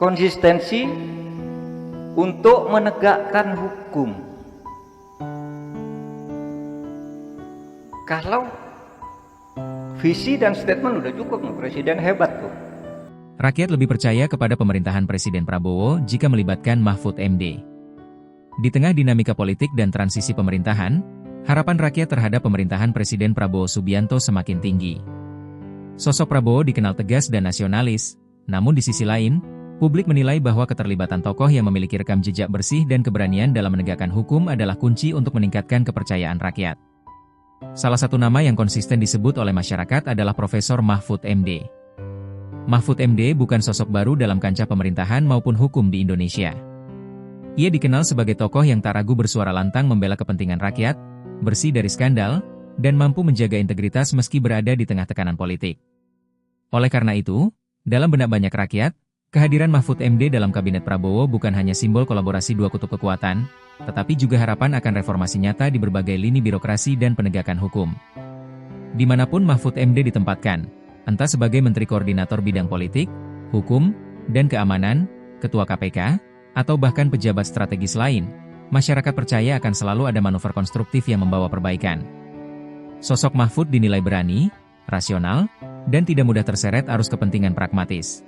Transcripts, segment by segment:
konsistensi untuk menegakkan hukum. Kalau visi dan statement udah cukup, presiden hebat tuh. Rakyat lebih percaya kepada pemerintahan Presiden Prabowo jika melibatkan Mahfud MD. Di tengah dinamika politik dan transisi pemerintahan, harapan rakyat terhadap pemerintahan Presiden Prabowo Subianto semakin tinggi. Sosok Prabowo dikenal tegas dan nasionalis, namun di sisi lain, publik menilai bahwa keterlibatan tokoh yang memiliki rekam jejak bersih dan keberanian dalam menegakkan hukum adalah kunci untuk meningkatkan kepercayaan rakyat. Salah satu nama yang konsisten disebut oleh masyarakat adalah Profesor Mahfud MD. Mahfud MD bukan sosok baru dalam kancah pemerintahan maupun hukum di Indonesia. Ia dikenal sebagai tokoh yang tak ragu bersuara lantang membela kepentingan rakyat, bersih dari skandal, dan mampu menjaga integritas meski berada di tengah tekanan politik. Oleh karena itu, dalam benak banyak rakyat, kehadiran Mahfud MD dalam kabinet Prabowo bukan hanya simbol kolaborasi dua kutub kekuatan, tetapi juga harapan akan reformasi nyata di berbagai lini birokrasi dan penegakan hukum. Dimanapun Mahfud MD ditempatkan, entah sebagai Menteri Koordinator Bidang Politik, Hukum, dan Keamanan, Ketua KPK, atau bahkan pejabat strategis lain, masyarakat percaya akan selalu ada manuver konstruktif yang membawa perbaikan. Sosok Mahfud dinilai berani, rasional, dan tidak mudah terseret arus kepentingan pragmatis.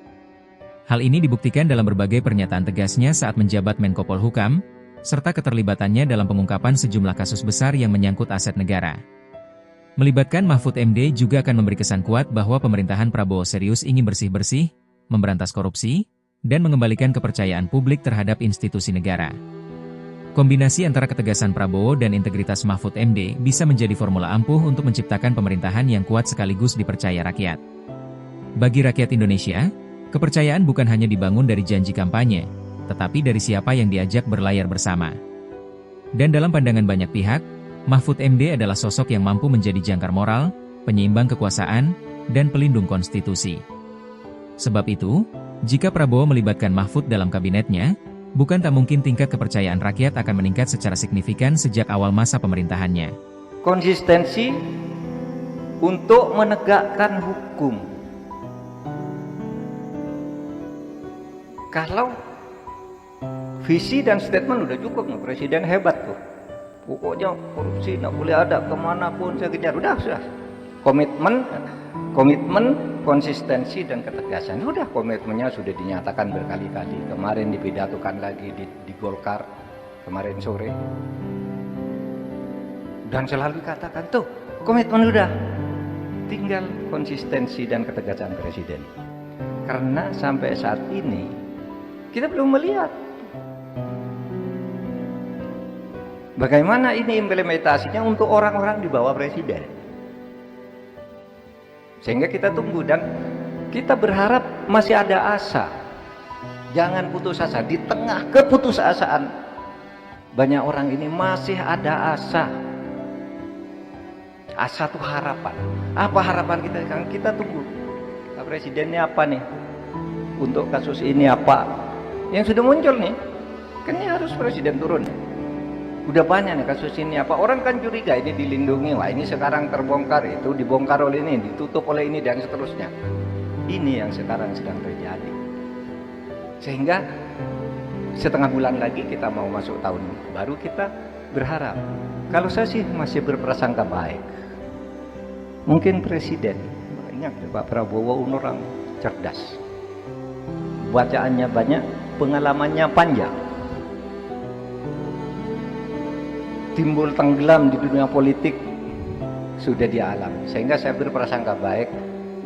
Hal ini dibuktikan dalam berbagai pernyataan tegasnya saat menjabat Menko Polhukam, serta keterlibatannya dalam pengungkapan sejumlah kasus besar yang menyangkut aset negara. Melibatkan Mahfud MD juga akan memberi kesan kuat bahwa pemerintahan Prabowo serius ingin bersih-bersih, memberantas korupsi, dan mengembalikan kepercayaan publik terhadap institusi negara. Kombinasi antara ketegasan Prabowo dan integritas Mahfud MD bisa menjadi formula ampuh untuk menciptakan pemerintahan yang kuat sekaligus dipercaya rakyat. Bagi rakyat Indonesia, kepercayaan bukan hanya dibangun dari janji kampanye, tetapi dari siapa yang diajak berlayar bersama. Dan dalam pandangan banyak pihak, Mahfud MD adalah sosok yang mampu menjadi jangkar moral, penyeimbang kekuasaan, dan pelindung konstitusi. Sebab itu, jika Prabowo melibatkan Mahfud dalam kabinetnya, bukan tak mungkin tingkat kepercayaan rakyat akan meningkat secara signifikan sejak awal masa pemerintahannya. Konsistensi untuk menegakkan hukum. Kalau visi dan statement udah cukup, presiden hebat tuh. Pokoknya korupsi nggak boleh ada, kemanapun saya kejar. Udah. Komitmen, konsistensi dan ketegasan. Sudah, komitmennya sudah dinyatakan berkali-kali. Kemarin dipidatokan lagi di Golkar kemarin sore. Dan selalu katakan tuh, komitmen udah. Tinggal konsistensi dan ketegasan presiden. Karena sampai saat ini kita belum melihat bagaimana ini implementasinya untuk orang-orang di bawah presiden. Sehingga kita tunggu dan kita berharap masih ada asa. Jangan putus asa. Di tengah keputusasaan banyak orang ini masih ada asa. Asa itu harapan. Apa harapan kita? Kita tunggu. Pak Presidennya apa nih? Untuk kasus ini apa? Yang sudah muncul nih. Kan ini harus presiden turun. Udah banyak nih kasus ini apa, orang kan curiga ini dilindungi, wah ini sekarang terbongkar, itu dibongkar oleh ini, ditutup oleh ini, dan seterusnya. Ini yang sekarang sedang terjadi. Sehingga setengah bulan lagi kita mau masuk tahun baru, kita berharap, kalau saya sih masih berprasangka baik, mungkin presiden, ingat Pak Prabowo orang cerdas, bacaannya banyak, pengalamannya panjang, timbul tenggelam di dunia politik sudah dialami, sehingga saya berprasangka baik.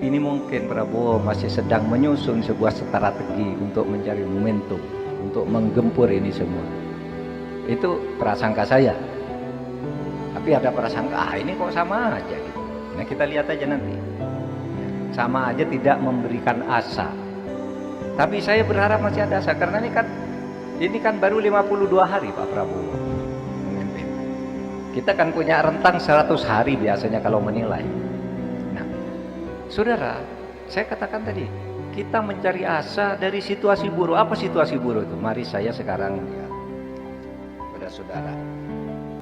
Ini mungkin Prabowo masih sedang menyusun sebuah strategi untuk mencari momentum untuk menggempur ini semua. Itu prasangka saya. Tapi ada prasangka, ini kok sama aja gitu. Nah kita lihat aja nanti. Sama aja tidak memberikan asa. Tapi saya berharap masih ada asa, karena ini kan baru 52 hari Pak Prabowo. Kita kan punya rentang 100 hari biasanya kalau menilai. Nah, saudara, saya katakan tadi, kita mencari asa dari situasi buruk. Apa situasi buruk itu? Mari saya sekarang lihat pada saudara.